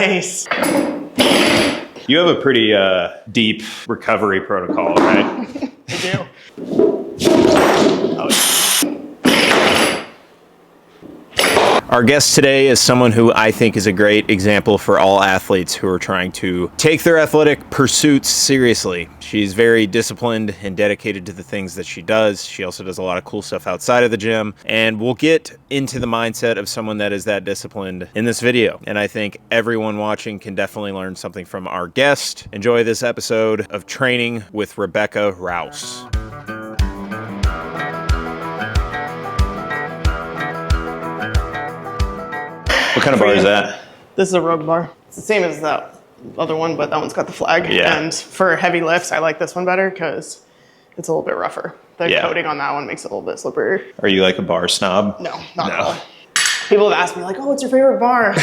Nice. You have a pretty deep recovery protocol, right? I do. Oh, yeah. Our guest today is someone who I think is a great example for all athletes who are trying to take their athletic pursuits seriously. She's very disciplined and dedicated to the things that she does. She also does a lot of cool stuff outside of the gym, and we'll get into the mindset of someone that is that disciplined in this video. And I think everyone watching can definitely learn something from our guest. Enjoy this episode of Training with Rebecca Rouse. What kind of bar is that? This is a rogue bar. It's the same as that other one, but that one's got the flag. Yeah. And for heavy lifts, I like this one better because it's a little bit rougher. The coating on that one makes it a little bit slipperier. Are you like a bar snob? No, not at all. People have asked me like, oh, what's your favorite bar?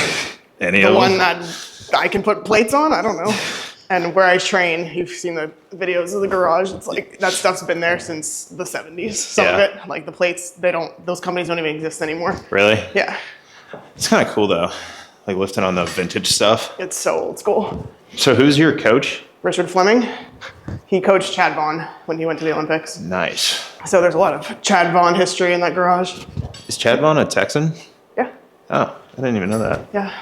Any the of them? one that I can put plates on? I don't know. And where I train, you've seen the videos of the garage. It's like that stuff's been there since the 70s. Some of it, like the plates, those companies don't even exist anymore. Really? Yeah. It's kind of cool though, like lifting on the vintage stuff. It's so old school. So who's your coach? Richard Fleming. He coached Chad Vaughn when he went to the Olympics. Nice. So there's a lot of Chad Vaughn history in that garage. Is Chad Vaughn a Texan? Yeah. Oh, I didn't even know that. Yeah.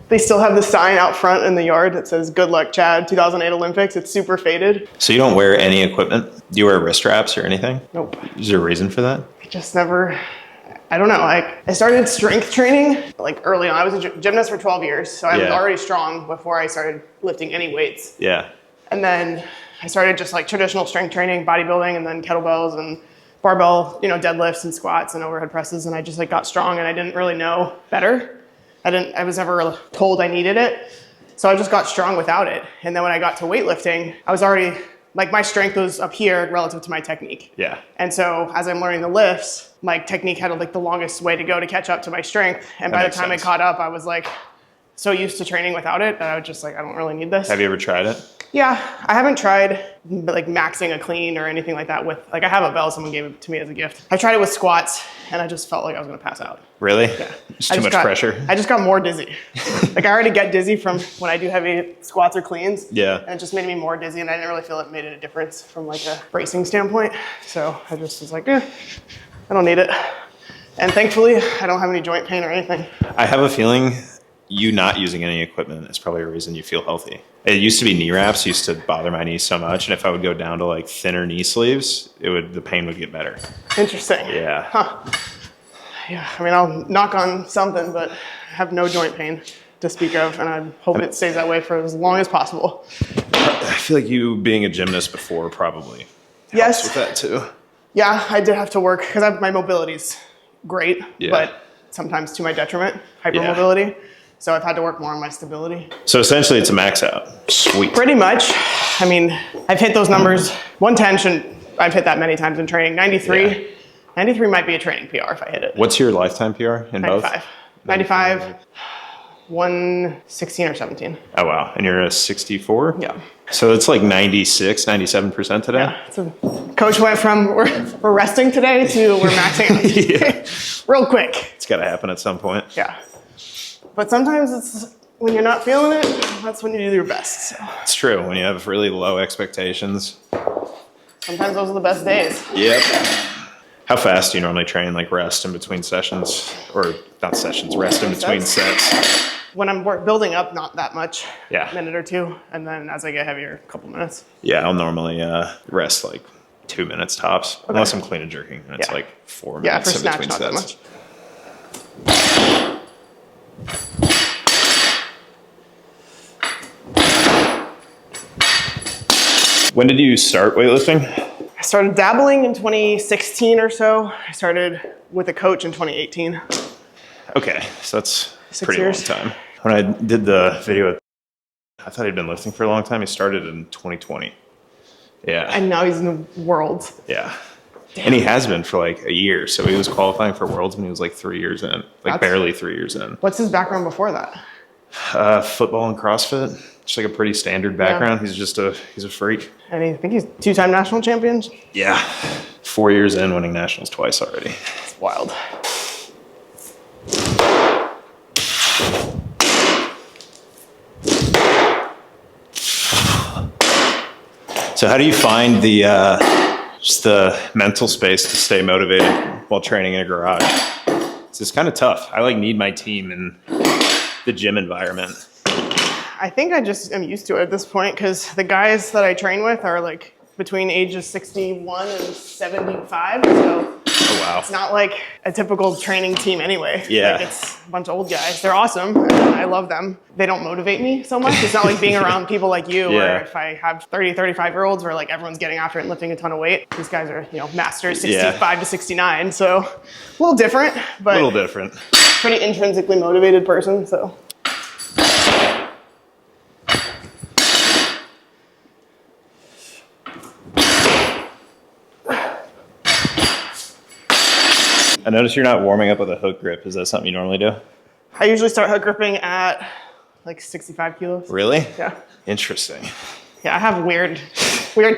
They still have the sign out front in the yard that says, "Good luck, Chad, 2008 Olympics." It's super faded. So you don't wear any equipment? Do you wear wrist straps or anything? Nope. Is there a reason for that? I just never... I don't know. I started strength training like early on. I was a gymnast for 12 years, so I was already strong before I started lifting any weights. Yeah. And then I started just like traditional strength training, bodybuilding, and then kettlebells and barbell, deadlifts and squats and overhead presses. And I just like got strong, and I didn't really know better. I was never told I needed it. So I just got strong without it. And then when I got to weightlifting, I was already like my strength was up here relative to my technique. Yeah. And so as I'm learning the lifts, my technique had like the longest way to go to catch up to my strength. And by the time I caught up, I was like so used to training without it that I was just like, I don't really need this. Have you ever tried it? Yeah, I haven't tried like maxing a clean or anything like that with, like I have a bell, someone gave it to me as a gift. I tried it with squats and I just felt like I was gonna pass out. Really? Yeah. It's too much pressure. I just got more dizzy. Like I already get dizzy from when I do heavy squats or cleans. Yeah. And it just made me more dizzy, and I didn't really feel it made a difference from like a bracing standpoint. So I just was like, I don't need it. And thankfully, I don't have any joint pain or anything. I have a feeling you not using any equipment is probably a reason you feel healthy. It used to be knee wraps used to bother my knees so much, and if I would go down to like thinner knee sleeves, the pain would get better. Interesting. Yeah. Huh. Yeah, I mean, I'll knock on something, but I have no joint pain to speak of, and I hope it stays that way for as long as possible. I feel like you being a gymnast before probably helps with that too. Yeah, I did have to work because my mobility's great, but sometimes to my detriment, hypermobility. Yeah. So I've had to work more on my stability. So essentially it's a max out. Sweet. Pretty much. I mean, I've hit those numbers. 110 I've hit that many times in training. 93. Yeah. 93 might be a training PR if I hit it. What's your lifetime PR in 95. both? 95, 116 or 17. Oh, wow. And you're a 64? Yeah. So it's like 96, 97% today? Yeah. So coach went from we're resting today to we're maxing out. Real quick. It's got to happen at some point. Yeah. But sometimes it's when you're not feeling it, that's when you do your best. So. It's true. When you have really low expectations. Sometimes those are the best days. Yep. How fast do you normally train, like rest in between sessions? Or not sessions, rest in between sets? When I'm building up, not that much. Yeah. A minute or two. And then as I get heavier, a couple minutes. Yeah, I'll normally rest like 2 minutes tops. Okay. Unless I'm clean and jerking. And it's like 4 minutes for in snatch, between not sets. That much. When did you start weightlifting? I started dabbling in 2016 or so. I started with a coach in 2018. Okay, so that's 6 pretty years. long time. When I did the video, I thought he'd been lifting for a long time. He started in 2020. Yeah. And now he's in the Worlds. Yeah. Damn. And he has been for like a year. So he was qualifying for Worlds when he was like 3 years in, like barely 3 years in. What's his background before that? Football and CrossFit. Just like a pretty standard background. Yeah. He's a freak. And I think he's 2-time national champion. Yeah. 4 years in, winning nationals twice already. It's wild. So how do you find the just the mental space to stay motivated while training in a garage? It's kind of tough. I like need my team in the gym environment. I think I just am used to it at this point because the guys that I train with are like between ages 61 and 75. So oh, wow. It's not like a typical training team anyway. Yeah. Like it's a bunch of old guys. They're awesome. I love them. They don't motivate me so much. It's not like being around people like you where if I have 30, 35-year-olds where like everyone's getting after it and lifting a ton of weight. These guys are, you know, masters 65 to 69. So a little different, but a little different. Pretty intrinsically motivated person, so. I noticed you're not warming up with a hook grip. Is that something you normally do? I usually start hook gripping at like 65 kilos. Really? Yeah. Interesting. Yeah, I have weird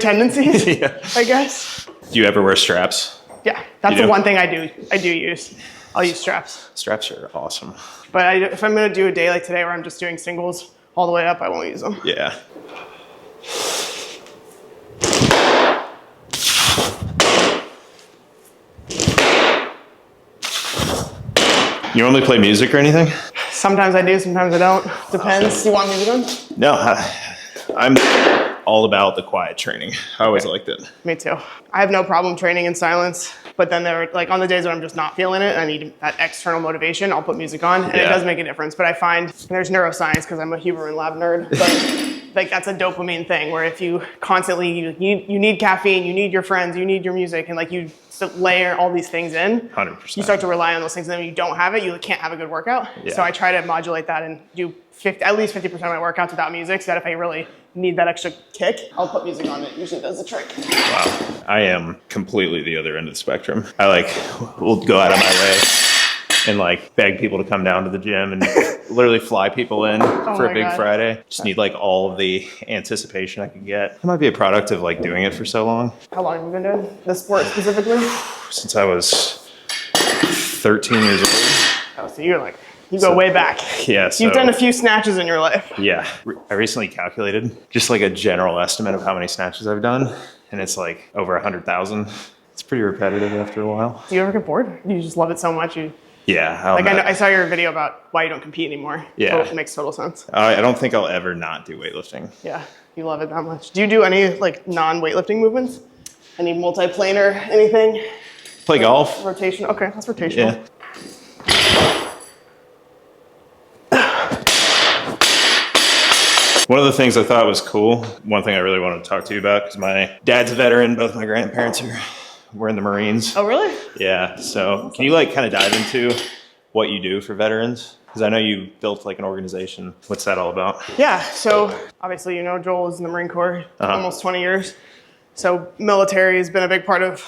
tendencies, I guess. Do you ever wear straps? Yeah, that's the one thing I do use. I'll use straps. Straps are awesome. But if I'm gonna do a day like today where I'm just doing singles all the way up, I won't use them. Yeah. You normally play music or anything? Sometimes I do, sometimes I don't. Depends. You want music on? No, I'm all about the quiet training. I always liked it. Me too. I have no problem training in silence, but then there are like on the days when I'm just not feeling it, I need that external motivation, I'll put music on and it does make a difference. But I find there's neuroscience because I'm a Huberman lab nerd, but like that's a dopamine thing where if you constantly, you need caffeine, you need your friends, you need your music, and like you layer all these things in, 100%. You start to rely on those things, and then when you don't have it, you can't have a good workout. So I try to modulate that and do at least 50% of my workouts without music, so that if I really need that extra kick, I'll put music on. It usually does the trick. Wow. I am completely the other end of the spectrum. I will go out of my way and like beg people to come down to the gym and literally fly people in for a big Friday. Just need like all of the anticipation I can get. It might be a product of like doing it for so long. How long have you been doing this sport specifically? Since I was 13 years old. Oh, so you go way back. Yeah. So you've done a few snatches in your life. Yeah. I recently calculated just like a general estimate of how many snatches I've done. And it's like over 100,000. It's pretty repetitive after a while. Do you ever get bored? You just love it so much. Yeah. I saw your video about why you don't compete anymore. Yeah. It makes total sense. I don't think I'll ever not do weightlifting. Yeah. You love it that much. Do you do any like non-weightlifting movements? Any multiplanar, anything? Play golf. Rotation. Okay, that's rotational. Yeah. One of the things I thought was cool, one thing I really wanted to talk to you about, because my dad's a veteran, both my grandparents were in the Marines. Oh, really? Yeah, so can you like kind of dive into what you do for veterans? Because I know you built like an organization. What's that all about? Yeah, so obviously you know Joel is in the Marine Corps almost 20 years. So military has been a big part of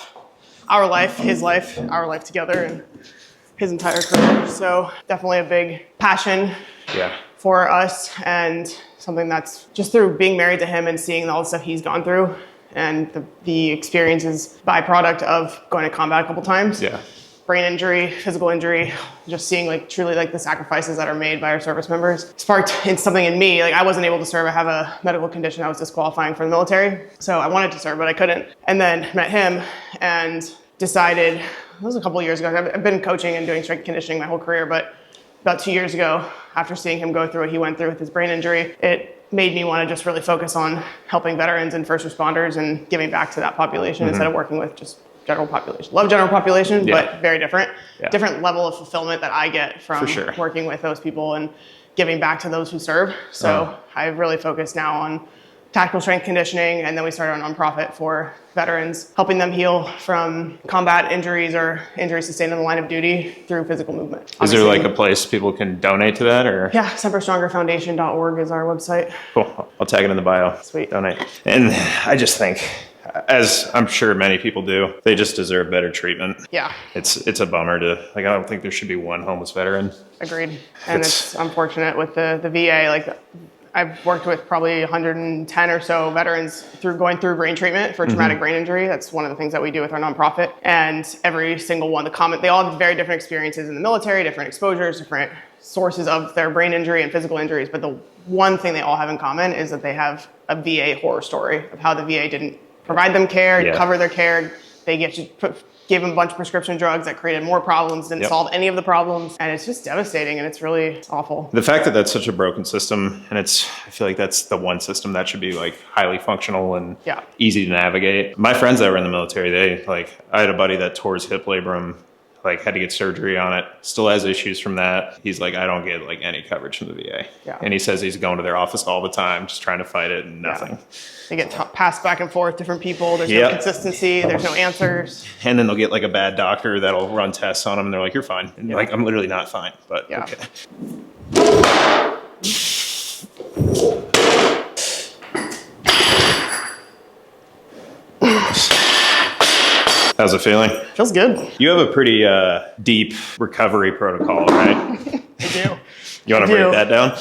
our life, his life, our life together, and his entire career. So definitely a big passion for us, and something that's just through being married to him and seeing all the stuff he's gone through and the experiences byproduct of going to combat a couple times. Yeah. Brain injury, physical injury, just seeing like truly like the sacrifices that are made by our service members sparked something in me. Like I wasn't able to serve. I have a medical condition that was disqualifying for the military. So I wanted to serve, but I couldn't. And then met him and decided, it was a couple of years ago. I've been coaching and doing strength conditioning my whole career, but about 2 years ago, after seeing him go through what he went through with his brain injury, it made me want to just really focus on helping veterans and first responders and giving back to that population instead of working with just general population. Love general population, but very different. Different level of fulfillment that I get from working with those people and giving back to those who serve. So I've really focused now on tactical strength conditioning, and then we started a nonprofit for veterans, helping them heal from combat injuries or injuries sustained in the line of duty through physical movement. Is there like a place people can donate to that, or? Yeah, SemperStrongerFoundation.org is our website. Cool. I'll tag it in the bio. Sweet. Donate. And I just think, as I'm sure many people do, they just deserve better treatment. Yeah. It's a bummer I don't think there should be one homeless veteran. Agreed. And it's unfortunate with the VA, like I've worked with probably 110 or so veterans going through brain treatment for traumatic brain injury. That's one of the things that we do with our nonprofit. And every single one, they all have very different experiences in the military, different exposures, different sources of their brain injury and physical injuries. But the one thing they all have in common is that they have a VA horror story of how the VA didn't provide them care, cover their care. They gave them a bunch of prescription drugs that created more problems, didn't solve any of the problems. And it's just devastating, and it's really awful. The fact that that's such a broken system, and I feel like that's the one system that should be like highly functional and easy to navigate. My friends that were in the military, I had a buddy that tore his hip labrum, had to get surgery on it, still has issues from that. He's like, I don't get any coverage from the VA. And he says he's going to their office all the time, just trying to fight it, and nothing. They get passed back and forth, different people. There's no consistency. There's no answers. And then they'll get a bad doctor that'll run tests on them, and they're like, you're fine. And I'm literally not fine, but okay. How's it feeling? Feels good. You have a pretty deep recovery protocol, right? I do. You want to break that down?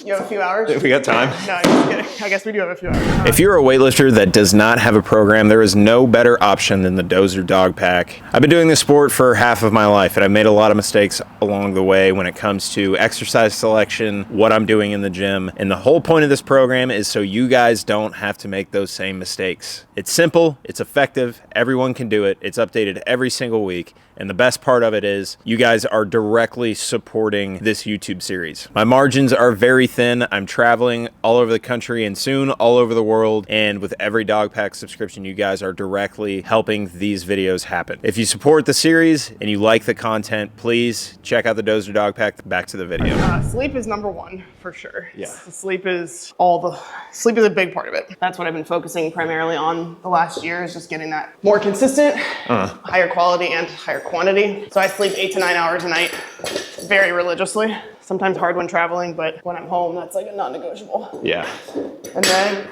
You have a few hours? If we got time. No, I'm just kidding. I guess we do have a few hours. If you're a weightlifter that does not have a program, there is no better option than the Dozer dog pack. I've been doing this sport for half of my life, and I've made a lot of mistakes along the way when it comes to exercise selection, what I'm doing in the gym. And the whole point of this program is so you guys don't have to make those same mistakes. It's simple, it's effective, everyone can do it, it's updated every single week. And the best part of it is you guys are directly supporting this YouTube series. My margins are very thin. I'm traveling all over the country and soon all over the world. And with every dog pack subscription, you guys are directly helping these videos happen. If you support the series and you like the content, please check out the Dozer dog pack. Back to the video. Sleep is number one for sure. Yeah. Sleep is a big part of it. That's what I've been focusing primarily on the last year, is just getting that more consistent, higher quality and higher quantity. So I sleep 8 to 9 hours a night very religiously. Sometimes hard when traveling, but when I'm home, that's a non-negotiable. Yeah. And then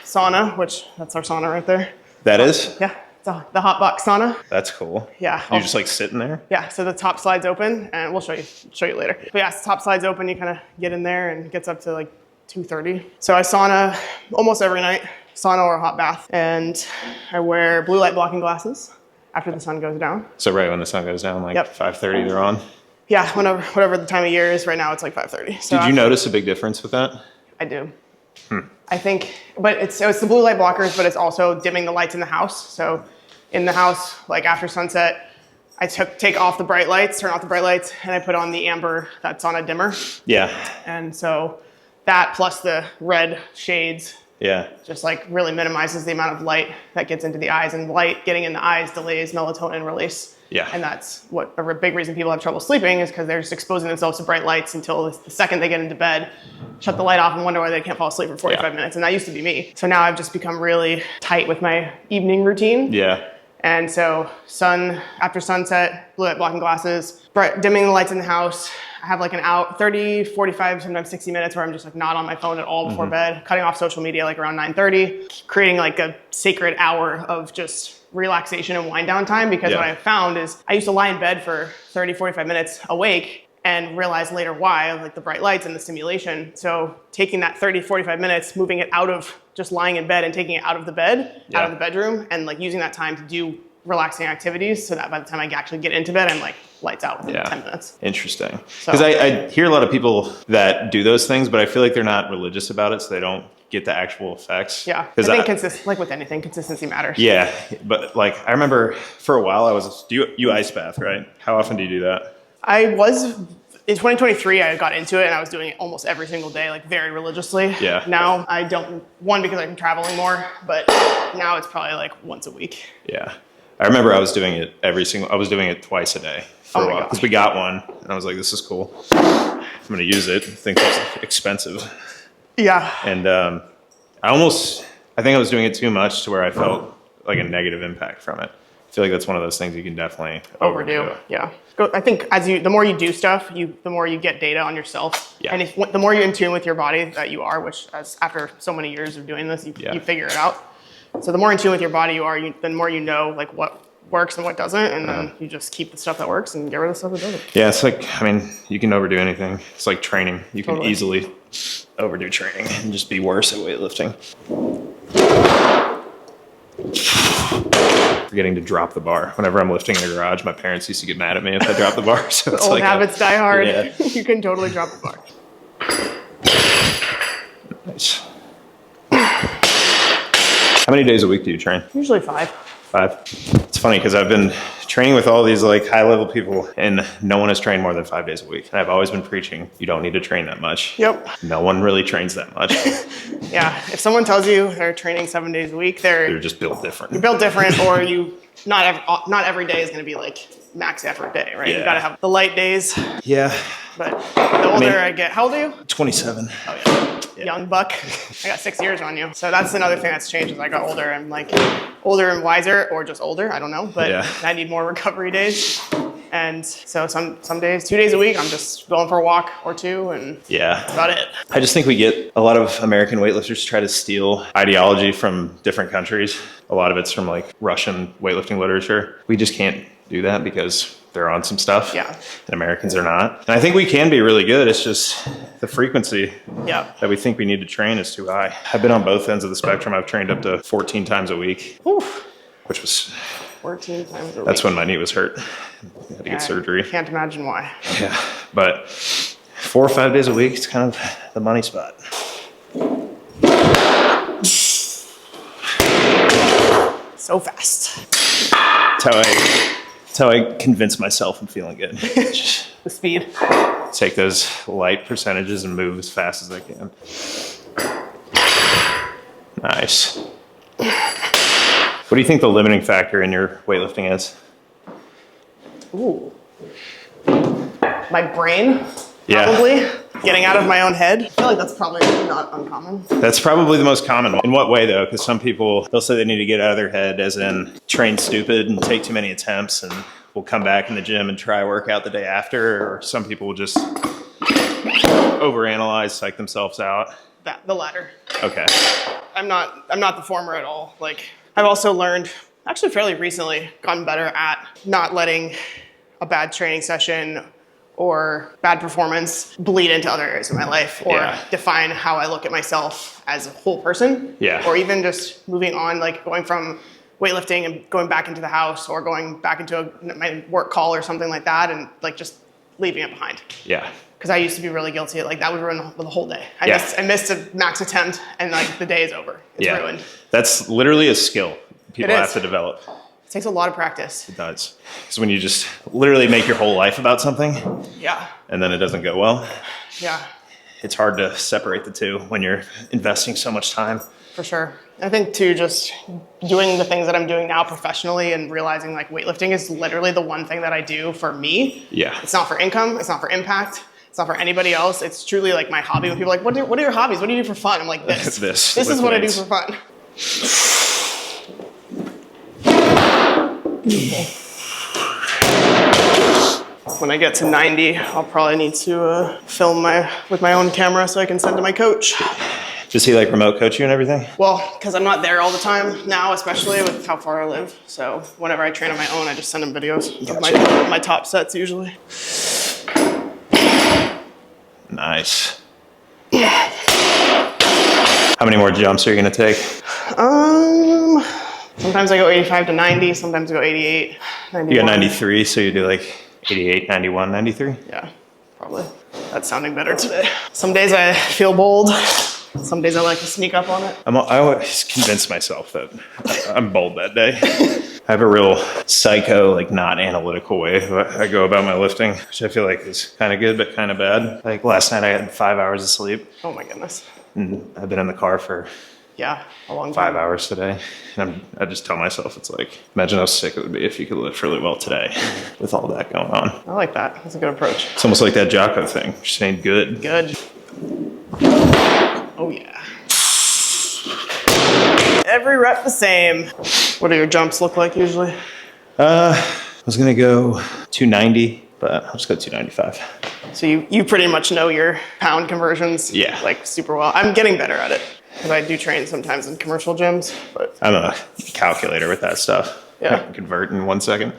sauna, that's our sauna right there. That is? Yeah, it's the hot box sauna. That's cool. Yeah. You're just sitting there? Yeah, so the top slides open, and we'll show you later. But yeah, top slides open, you kind of get in there, and it gets up to 2:30. So I sauna almost every night, sauna or a hot bath, and I wear blue light blocking glasses after the sun goes down. So right when the sun goes down, 5:30, they're on? Yeah, whatever the time of year is. Right now, it's 5:30. So Did you notice a big difference with that? I do. I think, but it's the blue light blockers, but it's also dimming the lights in the house. So in the house, after sunset, I take off the bright lights, turn off the bright lights, and I put on the amber that's on a dimmer. Yeah. And so that plus the red shades just really minimizes the amount of light that gets into the eyes, and light getting in the eyes delays melatonin release. Yeah. And that's what a big reason people have trouble sleeping, is because they're just exposing themselves to bright lights until the second they get into bed, shut the light off and wonder why they can't fall asleep for 45 minutes. And that used to be me. So now I've just become really tight with my evening routine. Yeah. And so after sunset, blue light blocking glasses, dimming the lights in the house. I have an out 30, 45, sometimes 60 minutes where I'm just not on my phone at all before bed, cutting off social media around 9:30, creating a sacred hour of just relaxation and wind down time. Because what I found is I used to lie in bed for 30, 45 minutes awake and realize later why, the bright lights and the stimulation. So taking that 30, 45 minutes, moving it out of just lying in bed and taking it out of the bed, out of the bedroom, and using that time to do relaxing activities, so that by the time I actually get into bed, I'm lights out within 10 minutes. Interesting. Because I hear a lot of people that do those things, but I feel like they're not religious about it, so they don't get the actual effects. Yeah, I think with anything, consistency matters. Yeah, but I remember for a while you ice bath, right? How often do you do that? In 2023, I got into it and I was doing it almost every single day, very religiously. Yeah. Now I don't, because I'm traveling more, but now it's probably once a week. Yeah. I remember I was doing it twice a day for a while, because we got one and I was like, this is cool. I'm going to use it. I think it's expensive. Yeah. And I think I was doing it too much to where I felt a negative impact from it. I feel like that's one of those things you can definitely overdo. Yeah. I think the more you do stuff, the more you get data on yourself. Yeah. And the more you're in tune with your body that you are, which after so many years of doing this, you figure it out. So the more in tune with your body you are, the more you know what works and what doesn't, and then you just keep the stuff that works and get rid of the stuff that doesn't. Yeah, it's you can overdo anything. It's like training. You can easily overdo training and just be worse at weightlifting. Forgetting to drop the bar. Whenever I'm lifting in the garage, my parents used to get mad at me if I dropped the bar. So it's Old like habits die hard. Yeah. You can totally drop the bar. Nice. How many days a week do you train? Usually 5. 5. It's funny because I've been training with all these like high level people and no one has trained more than 5 days a week. And I've always been preaching, you don't need to train that much. Yep. No one really trains that much. Yeah. If someone tells you they're training 7 days a week, They're just built different. you're built different, or not every day is going to be like max effort day, right? Yeah. You got to have the light days. Yeah. But the older I get, how old are you? 27. Oh yeah. Young buck. I got 6 years on you. So that's another thing that's changed as I got older. I'm like older and wiser, or just older. I don't know. But Yeah. I need more recovery days. And so some days, 2 days a week, I'm just going for a walk or 2, and Yeah. that's about it. I just think we get a lot of American weightlifters try to steal ideology from different countries. A lot of it's from like Russian weightlifting literature. We just can't do that because they're on some stuff. Yeah. And Americans are not. And I think we can be really good. It's just the frequency Yeah. that we think we need to train is too high. I've been on both ends of the spectrum. I've trained up to 14 times a week, Oof. which was, 14 times a week. that's when my knee was hurt. I had to get surgery. Can't imagine why. Yeah. But 4 or 5 days a week, it's kind of the money spot. So fast. That's how I convince myself I'm feeling good. Just The speed. take those light percentages and move as fast as I can. Nice. What do you think the limiting factor in your weightlifting is? Ooh. My brain, Yeah. probably. Getting out of my own head. I feel like that's probably not uncommon. That's probably the most common one. In what way though? Because some people, they'll say they need to get out of their head as in train stupid and take too many attempts and will come back in the gym and try a workout the day after. Or some people will just overanalyze, psych themselves out. The latter. Okay. I'm not the former at all. Like, I've also learned, actually fairly recently, gotten better at not letting a bad training session or bad performance bleed into other areas of my life, or Yeah. define how I look at myself as a whole person. Yeah. Or even just moving on, like going from weightlifting and going back into the house, or going back into my work call or something like that, and like just leaving it behind. Yeah. Because I used to be really guilty. Like that would ruin the whole day. I Yeah. missed a max attempt, and like the day is over. It's ruined. That's literally a skill people It have is. to develop. It takes a lot of practice. It does. Because when you just literally make your whole life about something Yeah. and then it doesn't go well, Yeah, it's hard to separate the two when you're investing so much time. for sure. I think too, just doing the things that I'm doing now professionally and realizing like weightlifting is literally the one thing that I do for me. Yeah. It's not for income. It's not for impact. It's not for anybody else. It's truly like my hobby. When people are like, what are your hobbies? What do you do for fun? I'm like, this. This is with what weights. I do for fun. When I get to 90, I'll probably need to film with my own camera so I can send to my coach. Does he like remote coach you and everything? Well, because I'm not there all the time now, especially with how far I live. So whenever I train on my own, I just send him videos of my top sets usually. Nice. How many more jumps are you going to take? Sometimes I go 85 to 90, sometimes I go 88, 91. You got 93, so you do like 88, 91, 93? Yeah, probably. That's sounding better today. Some days I feel bold. Some days I like to sneak up on it. I always convince myself that I'm bold that day. I have a real psycho, like not analytical way I go about my lifting, which I feel like is kind of good, but kind of bad. Like last night I had 5 hours of sleep Oh my goodness. and I've been in the car for Yeah, a long time. 5 hours today. And I just tell myself, it's like, imagine how sick it would be if you could lift really well today with all that going on. I like that. That's a good approach. It's almost like that Jocko thing. You're saying good. Good. Oh yeah. Every rep the same. What do your jumps look like usually? I was going to go 290, but I'll just go 295. So you pretty much know your pound conversions Yeah. like super well. I'm getting better at it because I do train sometimes in commercial gyms, but I'm a calculator with that stuff. Yeah. I can convert in 1 second.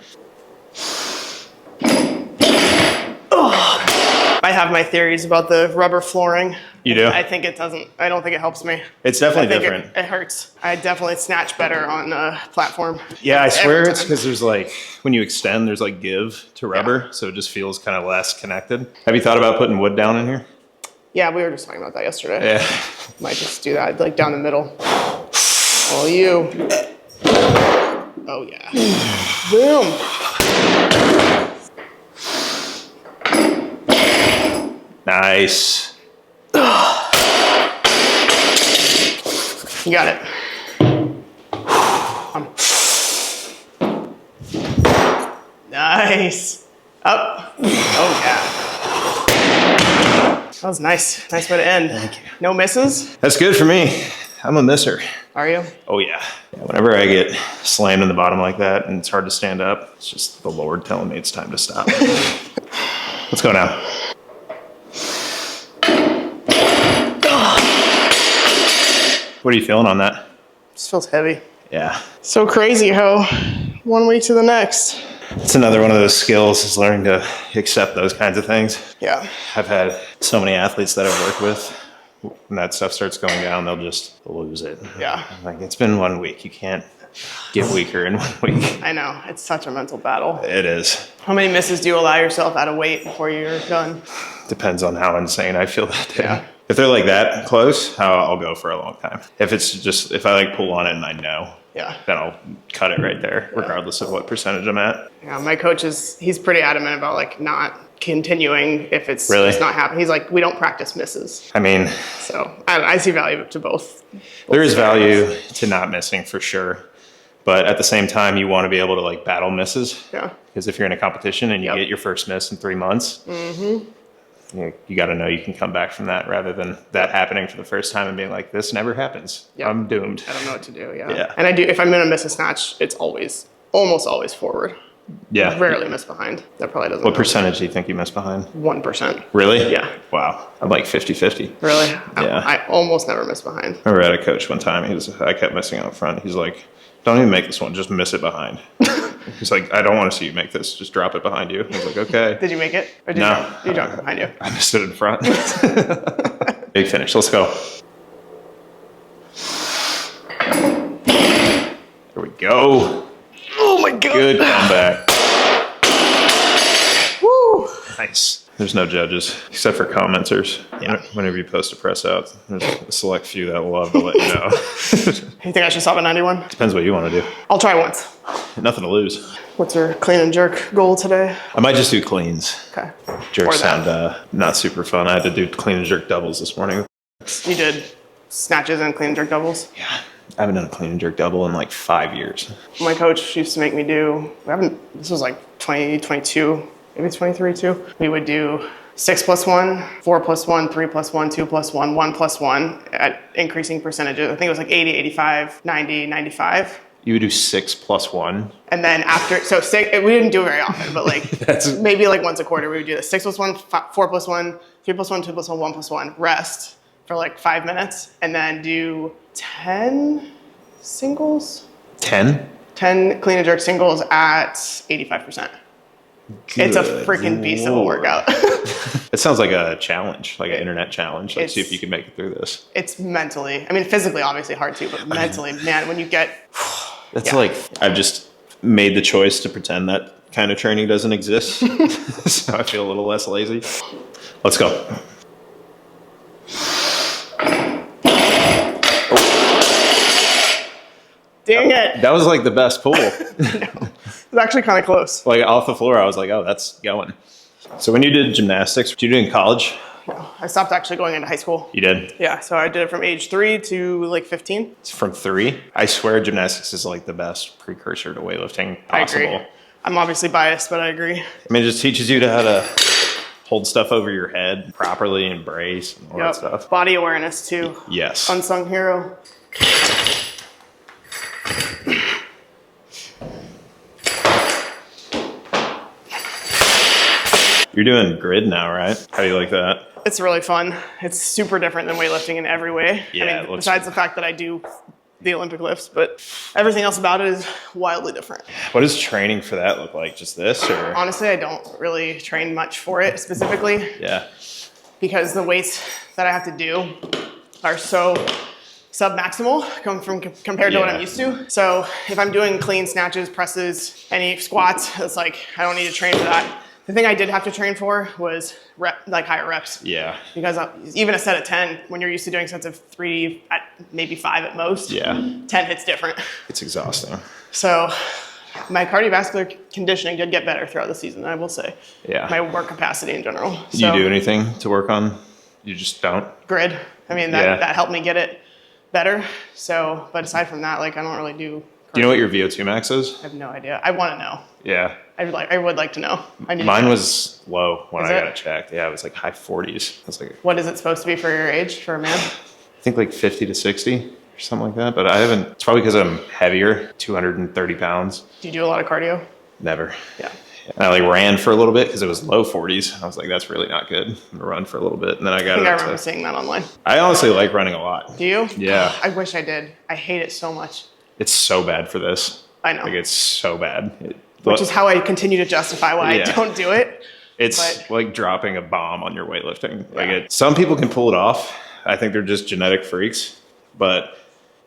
I have my theories about the rubber flooring You do? I think it doesn't. I don't think it helps me. It's definitely different. It hurts. I definitely snatch better on a platform. Yeah, I swear it's because there's like, when you extend, there's like give to rubber. So it just feels kind of less connected. Have you thought about putting wood down in here? Yeah, we were just talking about that yesterday. Yeah. Might just do that, like down the middle. Oh, you. Oh, yeah. Boom. Nice. You got it. Nice. Up. Oh, yeah. That was nice. Nice way to end. Thank you. No misses? That's good for me. I'm a misser. Are you? Oh, yeah. Whenever I get slammed in the bottom like that and it's hard to stand up, it's just the Lord telling me it's time to stop. Let's go now. What are you feeling on that? This feels heavy. Yeah. So crazy how 1 week to the next. It's another one of those skills is learning to accept those kinds of things. Yeah. I've had so many athletes that I've worked with, when that stuff starts going down, they'll just lose it. Yeah. Like, it's been 1 week. You can't get weaker in 1 week. I know. It's such a mental battle. It is. How many misses do you allow yourself out of weight before you're done? Depends on how insane I feel that day. Yeah. If they're like that close, I'll go for a long time. If it's just, if I like pull on it and I know, Yeah. then I'll cut it right there, regardless of what percentage I'm at. Yeah, my coach he's pretty adamant about like not continuing if it's Really? just not happening. He's like, we don't practice misses. I mean, So I see value to both. there is value to not missing for sure. But at the same time, you want to be able to like battle misses. Yeah. Because if you're in a competition and you get your first miss in 3 months, you got to know you can come back from that rather than that happening for the first time and being like, this never happens. Yep. I'm doomed. I don't know what to do. Yeah. Yeah. And I do, if I'm going to miss a snatch, it's almost always forward. Yeah. Rarely miss behind. That probably doesn't What help. percentage do you think you missed behind? 1%. Really? Yeah. Wow. I'm like 50-50. Really? Yeah. I almost never miss behind. I remember I had a coach one time. I kept missing out front. He's like, don't even make this one. Just miss it behind. He's like, I don't want to see you make this. Just drop it behind you. I was like, okay. Did you make it? Or did No. you drop it behind you? I missed it in front. Big finish. Let's go. Here we go. Oh my God. Good comeback. Woo. Nice. There's no judges except for commenters. Yeah. Whenever you post a press out, there's a select few that will love to let you know. You think I should stop at 91? Depends what you want to do. I'll try once. Nothing to lose. What's your clean and jerk goal today? I might just do cleans. Okay. Jerks Or that. sound not super fun. I had to do clean and jerk doubles this morning. You did snatches and clean and jerk doubles? Yeah. I haven't done a clean and jerk double in like 5 years. My coach used to make me do, this was like 2022, maybe 23 too. We would do 6 plus 1, 4 plus 1, 3 plus 1, 2 plus 1, 1 plus 1 at increasing percentages. I think it was like 80, 85, 90, 95. You would do 6 plus 1. And then after, so six, we didn't do it very often, but like maybe like once a quarter we would do this. 6 plus 1, 4 plus 1, 3 plus 1, 2 plus 1, 1 plus 1, rest for like 5 minutes, and then do 10 singles? 10? 10 clean and jerk singles at 85%. It's a freaking beast of a workout. It sounds like a challenge, like an internet challenge. Let's see if you can make it through this. It's mentally, I mean, physically obviously hard too, but mentally, man, when you get... That's like, I've just made the choice to pretend that kind of training doesn't exist. So I feel a little less lazy. Let's go. Dang it. That was like the best pull. It's actually kind of close. Like off the floor, I was like, oh, that's going. So when you did gymnastics, what did you do in college? I stopped actually going into high school. You did? Yeah, so I did it from age 3 to like 15. It's from 3. I swear gymnastics is like the best precursor to weightlifting possible. I agree. I'm obviously biased, but I agree. I mean, it just teaches you how to hold stuff over your head properly and brace and all that stuff. Body awareness too. Yes. Unsung hero. You're doing grid now, right? How do you like that? It's really fun. It's super different than weightlifting in every way. Yeah, I mean, besides the fact that I do the Olympic lifts, but everything else about it is wildly different. What does training for that look like? Just this or? Honestly, I don't really train much for it specifically Yeah. because the weights that I have to do are so sub-maximal compared to what I'm used to. So if I'm doing clean snatches, presses, any squats, it's like, I don't need to train for that. The thing I did have to train for was higher reps. Yeah. Because even a set of 10, when you're used to doing sets of 3 at maybe 5 at most, 10 hits different. It's exhausting. So my cardiovascular conditioning did get better throughout the season, I will say. Yeah. My work capacity in general. Do you do anything to work on? You just don't? Grid. I mean, that helped me get it better. So, but aside from that, like, I don't really do. Do you know what your VO2 max is? I have no idea. I want to know. Yeah. I would like to know. Mine was low when I got it? it checked. Yeah, it was like high 40s. I was like, what is it supposed to be for your age, for a man? I think like 50 to 60 or something like that. But I haven't, it's probably because I'm heavier, 230 pounds. Do you do a lot of cardio? Never. Yeah. And I like ran for a little bit because it was low 40s. And I was like, that's really not good. I'm gonna run for a little bit. And then I got I remember seeing that online. I honestly like running a lot. Do you? Yeah. I wish I did. I hate it so much. It's so bad for this. I know. Like it's so bad. Which is how I continue to justify why I don't do it. It's like dropping a bomb on your weightlifting. Like some people can pull it off. I think they're just genetic freaks, but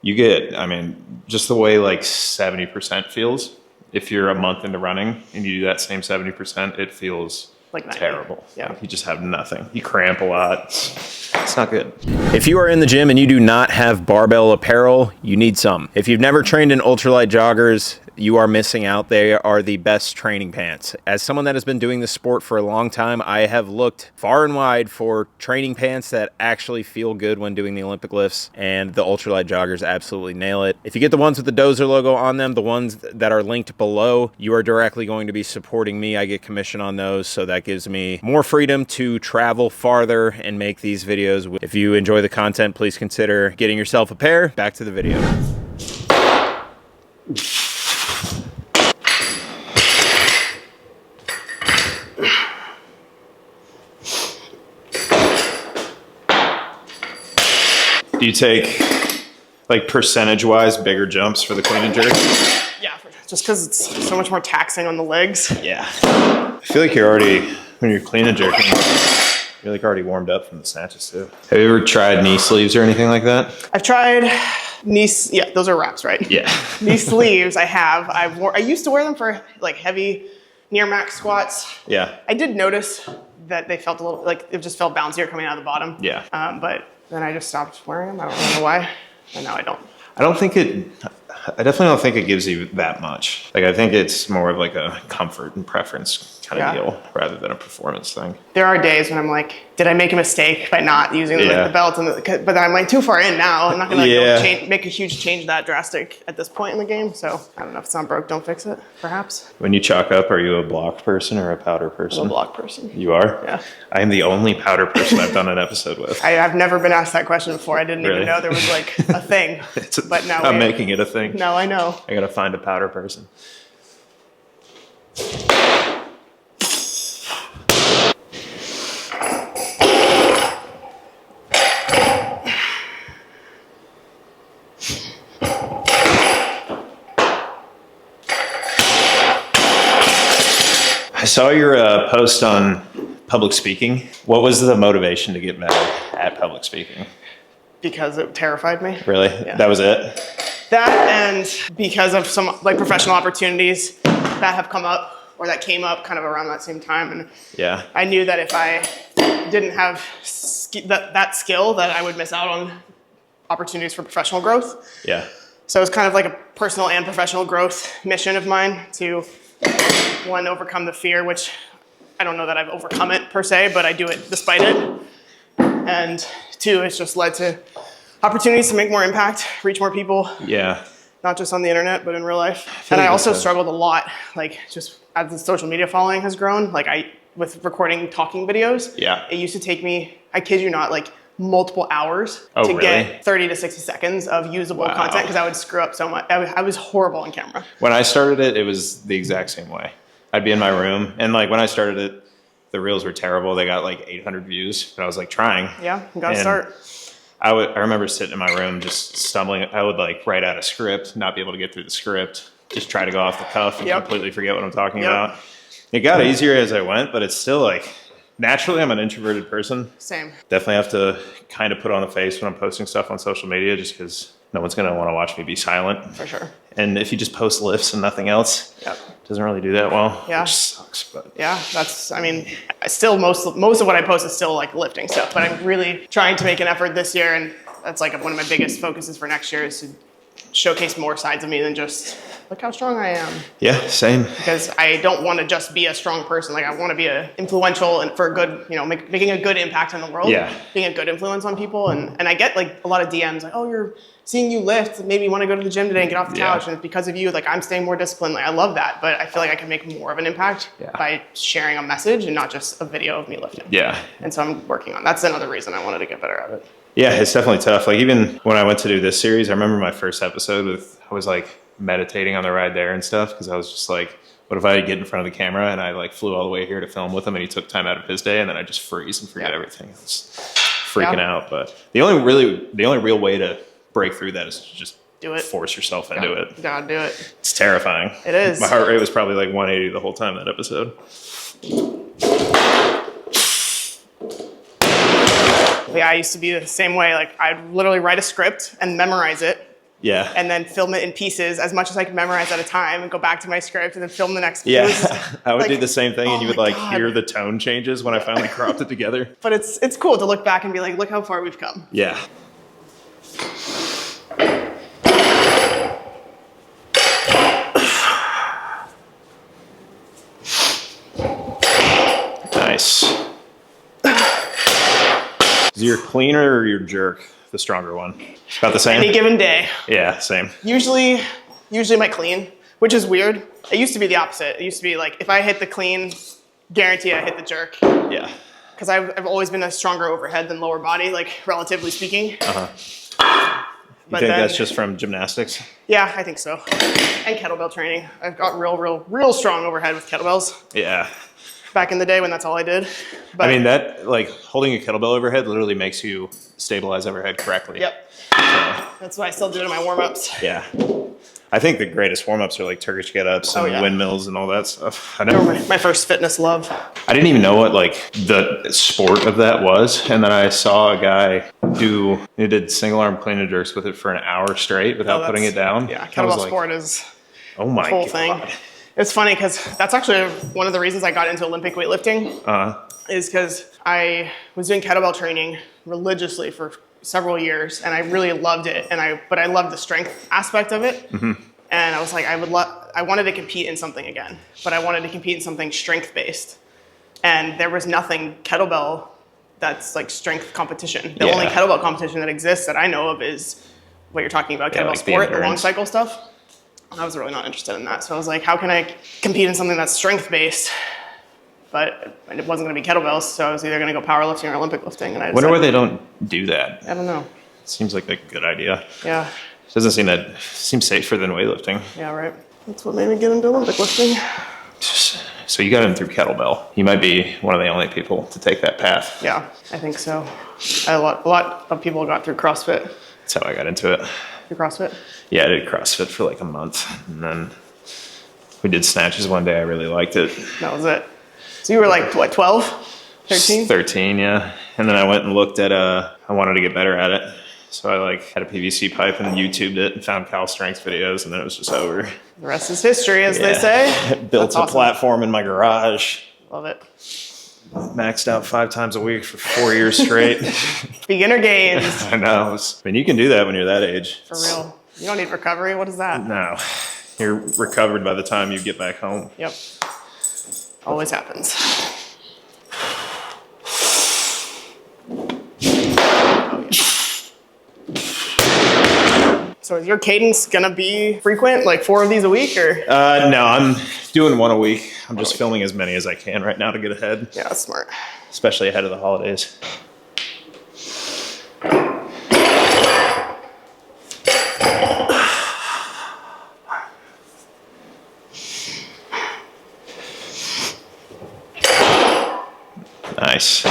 you get, I mean, just the way like 70% feels. If you're a month into running and you do that same 70%, it feels like terrible. Yeah. Like you just have nothing. You cramp a lot. It's not good. If you are in the gym and you do not have Barbell Apparel, you need some. If you've never trained in ultralight joggers, you are missing out. They are the best training pants. As someone that has been doing this sport for a long time, I have looked far and wide for training pants that actually feel good when doing the Olympic lifts, and the ultralight joggers absolutely nail it. If you get the ones with the Dozer logo on them, the ones that are linked below, you are directly going to be supporting me. I get commission on those, so that gives me more freedom to travel farther and make these videos. If you enjoy the content, please consider getting yourself a pair. Back to the video. Do you take, like, percentage-wise bigger jumps for the clean and jerk? Yeah, just because it's so much more taxing on the legs. Yeah. I feel like you're already, when you're clean and jerking, you're like already warmed up from the snatches too. Have you ever tried knee sleeves or anything like that? I've tried those are wraps, right? Yeah. Knee sleeves I have. I used to wear them for like heavy near max squats. Yeah. I did notice that they felt a little, like it just felt bouncier coming out of the bottom. Yeah. But then I just stopped wearing them. I don't remember why. And now I don't. I definitely don't think it gives you that much. Like, I think it's more of like a comfort and preference kind of deal rather than a performance thing. There are days when I'm like, did I make a mistake by not using the belt? But then I'm like too far in now. I'm not going to make a huge change that drastic at this point in the game. So I don't know, if it's not broke, don't fix it, perhaps. When you chalk up, are you a block person or a powder person? I'm a block person. You are? Yeah. I am the only powder person I've done an episode with. I've never been asked that question before. I didn't even know there was like a thing. But now I'm making it a thing. Now I know. I got to find a powder person. I saw your post on public speaking. What was the motivation to get better at public speaking? Because it terrified me. Really? Yeah. That was it? That, and because of some like professional opportunities that have come up or that came up kind of around that same time. And yeah, I knew that if I didn't have that skill, that I would miss out on opportunities for professional growth. Yeah. So it's kind of like a personal and professional growth mission of mine to, one, overcome the fear, which I don't know that I've overcome it per se, but I do it despite it. And two, it's just led to opportunities to make more impact, reach more people. Yeah. Not just on the internet, but in real life. And I also struggled a lot, like just as the social media following has grown, like with recording talking videos. Yeah. It used to take me, I kid you not, like multiple hours to get 30 to 60 seconds of usable content because I would screw up so much. I was horrible on camera. When I started it, it was the exact same way. I'd be in my room, and like when I started it, the reels were terrible. They got like 800 views, but I was like trying. Yeah, you gotta start. I remember sitting in my room just stumbling. I would like write out a script, not be able to get through the script, just try to go off the cuff and completely forget what I'm talking about. It got easier as I went, but it's still like naturally, I'm an introverted person. Same. Definitely have to kind of put on a face when I'm posting stuff on social media, just because no one's going to want to watch me be silent. For sure. And if you just post lifts and nothing else, it doesn't really do that well. Yeah. Which sucks. But yeah, that's, I mean, still most of what I post is still like lifting stuff, but I'm really trying to make an effort this year. And that's like one of my biggest focuses for next year is to showcase more sides of me than just look how strong I am. Yeah, same. Because I don't want to just be a strong person. Like I want to be influential and for a good, you know, making a good impact in the world. Yeah. Being a good influence on people. And I get like a lot of DMs like, oh, you're seeing you lift. Maybe you want to go to the gym today and get off the couch. And it's because of you, like I'm staying more disciplined. Like I love that. But I feel like I can make more of an impact by sharing a message and not just a video of me lifting. Yeah. And so I'm working on, that's another reason I wanted to get better at it. Yeah, it's definitely tough. Like even when I went to do this series, I remember my first episode I was like meditating on the ride there and stuff, because I was just like, what if I get in front of the camera and I like flew all the way here to film with him and he took time out of his day and then I just freeze and forget everything. I was freaking out. But the only real way to break through that is to just do it. Force yourself into it. You gotta do it. It's terrifying. It is. My heart rate was probably like 180 the whole time that episode. Yeah, I used to be the same way. Like I'd literally write a script and memorize it. Yeah. And then film it in pieces as much as I could memorize at a time and go back to my script and then film the next piece. Yeah. I would like, do the same thing and you would like God. hear the tone changes when I finally cropped it together. But it's cool to look back and be like, look how far we've come. Yeah. Nice. Is your cleaner or your jerk the stronger one? About the same? Any given day. Yeah, same. Usually my clean, which is weird. It used to be the opposite. It used to be like, if I hit the clean, guarantee I hit the jerk. Yeah. Because I've always been a stronger overhead than lower body, like relatively speaking. Uh-huh. You think that's just from gymnastics? Yeah, I think so. And kettlebell training. I've got real strong overhead with kettlebells. Yeah. Back in the day when that's all I did. But, I mean, that, like, holding a kettlebell overhead literally makes you stabilize overhead correctly. Yep. So, that's why I still do it in my warm-ups. Yeah. I think the greatest warm-ups are like Turkish get-ups and windmills and all that stuff. I never, my first fitness love. I didn't even know what like the sport of that was, and then I saw a guy he did single-arm clean and jerks with it for an hour straight without putting it down. Yeah, kettlebell sport is oh my whole God. thing. It's funny because that's actually one of the reasons I got into Olympic weightlifting. Is because I was doing kettlebell training religiously for several years, and I really loved it. But I loved the strength aspect of it. Mm-hmm. And I was like, I wanted to compete in something again, but I wanted to compete in something strength-based. And there was nothing kettlebell that's like strength competition. The only kettlebell competition that exists that I know of is what you're talking about, kettlebell like sport, the long cycle stuff. I was really not interested in that. So I was like, how can I compete in something that's strength-based? But it wasn't going to be kettlebells, so I was either going to go powerlifting or Olympic lifting. And I wonder why they don't do that. I don't know. It seems like a good idea. Yeah. It doesn't seems safer than weightlifting. Yeah, right. That's what made me get into Olympic lifting. So you got in through kettlebell. You might be one of the only people to take that path. Yeah, I think so. A lot of people got through CrossFit. That's how I got into it. Through CrossFit? Yeah, I did CrossFit for like a month, and then we did snatches one day. I really liked it. That was it. So you were like, what, 12? 13? 13, yeah. And then I went and looked at, I wanted to get better at it. So I like had a PVC pipe and YouTubed it and found Cal Strength videos, and then it was just over. The rest is history, as they say. Built a platform in my garage. Love it. Maxed out 5 times a week for 4 years straight. Beginner gains. I know. I mean, you can do that when you're that age. For real. You don't need recovery. What is that? No. You're recovered by the time you get back home. Yep. Always happens. So is your cadence gonna be frequent, like 4 of these a week, or? No, I'm doing 1 a week. I'm just filming as many as I can right now to get ahead. Yeah, that's smart. Especially ahead of the holidays. Nice.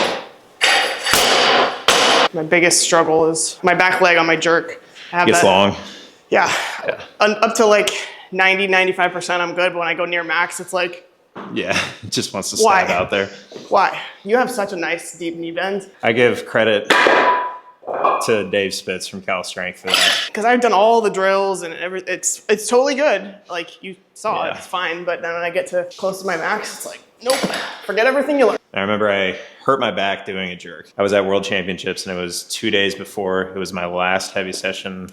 My biggest struggle is my back leg on my jerk. Gets long. Yeah. Up to like 90, 95% I'm good, but when I go near max, it's like Yeah, it just wants to Why? stab out there. Why? You have such a nice deep knee bend. I give credit to Dave Spitz from Cal Strength for that. Because I've done all the drills and it's totally good. Like you saw, Yeah. it's fine. But then when I get to close to my max, it's like, nope, forget everything you learned. I remember I hurt my back doing a jerk. I was at World Championships and it was 2 days before. It was my last heavy session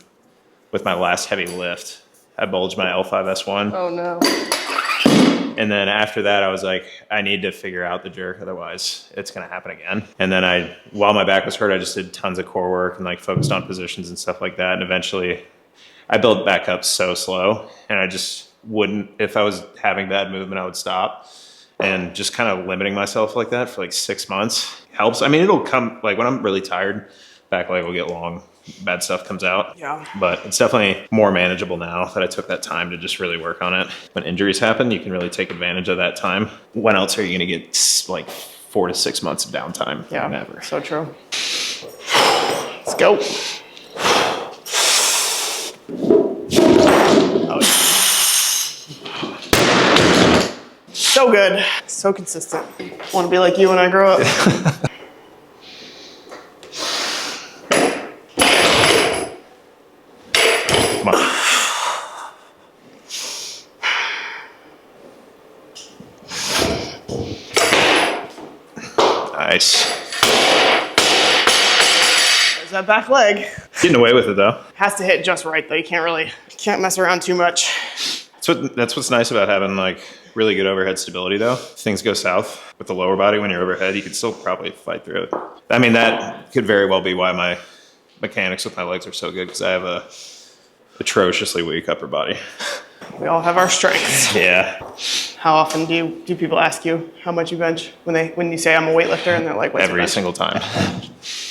with my last heavy lift. I bulged my L5S1. Oh no. And then after that, I was like, I need to figure out the jerk, otherwise it's gonna happen again. And then while my back was hurt, I just did tons of core work and like focused on positions and stuff like that. And eventually I built back up so slow, and I just wouldn't, if I was having bad movement, I would stop. And just kind of limiting myself like that for like 6 months helps. I mean, it'll come, like when I'm really tired, back leg will get long, bad stuff comes out. Yeah. But it's definitely more manageable now that I took that time to just really work on it. When injuries happen, you can really take advantage of that time. When else are you going to get like 4 to 6 months of downtime? Yeah, Never. so true. Let's go. Oh, yeah. So good. So consistent. Want to be like you when I grow up. Come on. Nice. There's that back leg. Getting away with it though. Has to hit just right though. You can't mess around too much. That's what's nice about having like really good overhead stability though. If things go south with the lower body when you're overhead, you can still probably fight through it. I mean, that could very well be why my mechanics with my legs are so good, because I have a atrociously weak upper body. We all have our strengths. Yeah. How often do people ask you how much you bench when you say I'm a weightlifter and they're like, what's your Every bench? single time.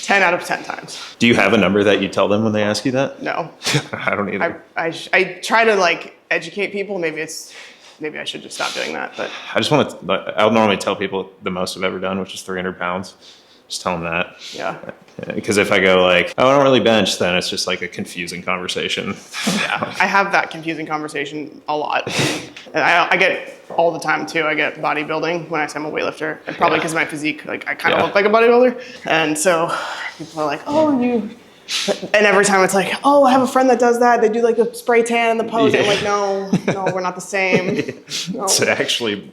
10 out of 10 times. Do you have a number that you tell them when they ask you that? No. I don't either. I try to like educate people. Maybe I should just stop doing that. But I just want to, I'll normally tell people the most I've ever done, which is 300 pounds. Just tell them that. yeah. Because if I go like, oh, I don't really bench, then it's just like a confusing conversation. I have that confusing conversation a lot. And I get all the time too. I get bodybuilding when I say I'm a weightlifter. And probably because of my physique, like I kind of look like a bodybuilder. And so people are like, oh, you... And every time it's like, oh, I have a friend that does that. They do like the spray tan and the pose. Yeah. I'm like, no, we're not the same. No. It's actually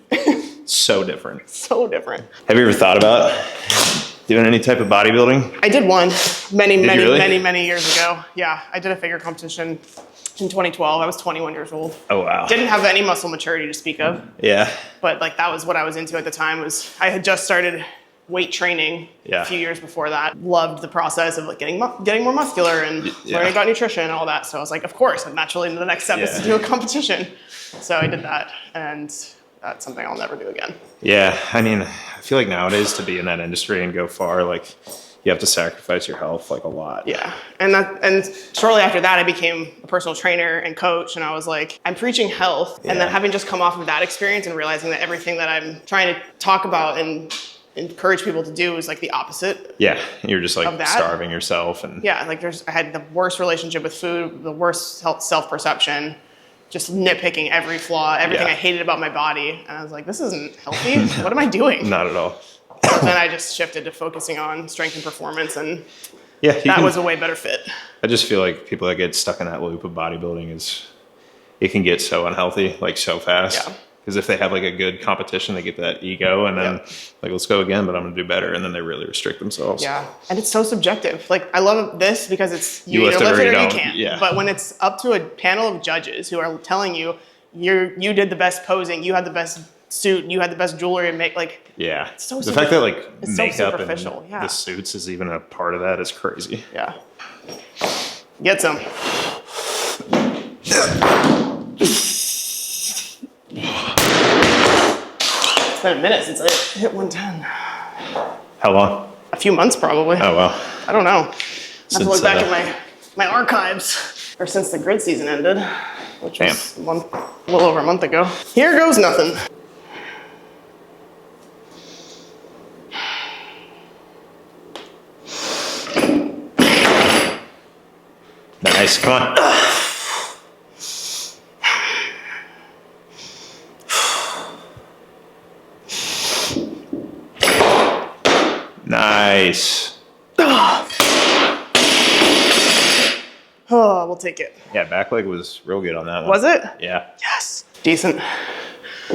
so different. So different. Have you ever thought about doing any type of bodybuilding? I did one many years ago. Yeah, I did a figure competition in 2012. I was 21 years old. Oh, wow. Didn't have any muscle maturity to speak of. Yeah. But like that was what I was into at the time. Was I had just started weight training a few years before that. Loved the process of like getting more muscular and learning about nutrition and all that. So I was like, of course, naturally the next step is to do a competition. So I did that, and that's something I'll never do again. Yeah, I mean, I feel like nowadays to be in that industry and go far, like you have to sacrifice your health like a lot. Yeah, and shortly after that, I became a personal trainer and coach, and I was like, I'm preaching health, and then having just come off of that experience and realizing that everything that I'm trying to talk about and encourage people to do is like the opposite. Yeah, you're just like starving yourself, and like I had the worst relationship with food, the worst self-perception, just nitpicking every flaw, everything I hated about my body, and I was like, this isn't healthy. What am I doing? Not at all. So then I just shifted to focusing on strength and performance, and that was a way better fit. I just feel like people that get stuck in that loop of bodybuilding it can get so unhealthy, like so fast. Yeah. Because if they have like a good competition, they get that ego, and then like, let's go again, but I'm gonna do better, and then they really restrict themselves. Yeah, and it's so subjective. Like I love this because it's you either lift it or you don't. can't. Yeah. But when it's up to a panel of judges who are telling you you did the best posing, you had the best suit, you had the best jewelry, and it's so the fact that like it's so makeup superficial. and the suits is even a part of that is crazy. Yeah. Get some. It's been a minute since I hit 110. How long? A few months probably. Oh, wow. I don't know. I have to look back at my archives, or since the grid season ended, which was a little over a month ago. Here goes nothing. Nice, come on. Nice. Oh, we'll take it. Yeah, back leg was real good on that one. Was it? Yeah. Yes. Decent.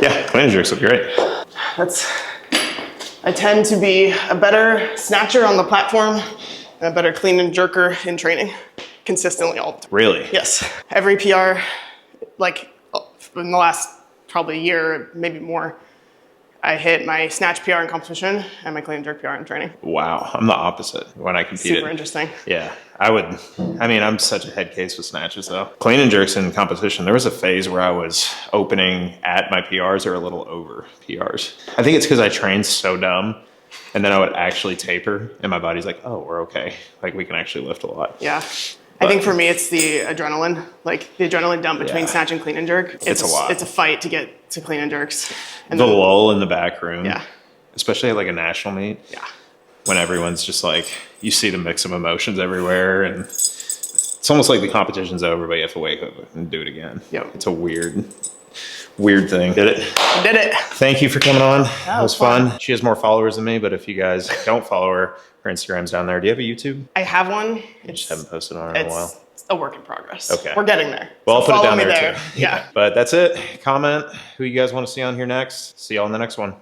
Yeah, clean and jerks look great. I tend to be a better snatcher on the platform and a better clean and jerker in training consistently all the time. Really? Yes. Every PR, like in the last probably year, maybe more, I hit my snatch PR in competition and my clean and jerk PR in training. Wow, I'm the opposite when I competed. Super interesting. Yeah, I'm such a head case with snatches though. Clean and jerks in competition, there was a phase where I was opening at my PRs or a little over PRs. I think it's because I trained so dumb, and then I would actually taper and my body's like, oh, we're okay. Like we can actually lift a lot. Yeah. I think for me, it's the adrenaline, like the adrenaline dump between snatch and clean and jerk. It's a lot. It's a fight to get to clean and jerks. And the lull in the back room. Yeah. Especially at like a national meet. Yeah. When everyone's just like, you see the mix of emotions everywhere, and it's almost like the competition's over, but you have to wake up and do it again. Yep. It's a weird thing. Did it? Did it. Thank you for coming on. That was fun. She has more followers than me, but if you guys don't follow her, her Instagram's down there. Do you have a YouTube? I have one. I just haven't posted on it in a while. It's a work in progress. Okay. We're getting there. Well, I'll put it follow down me there too. Yeah. But that's it. Comment who you guys want to see on here next. See y'all in the next one.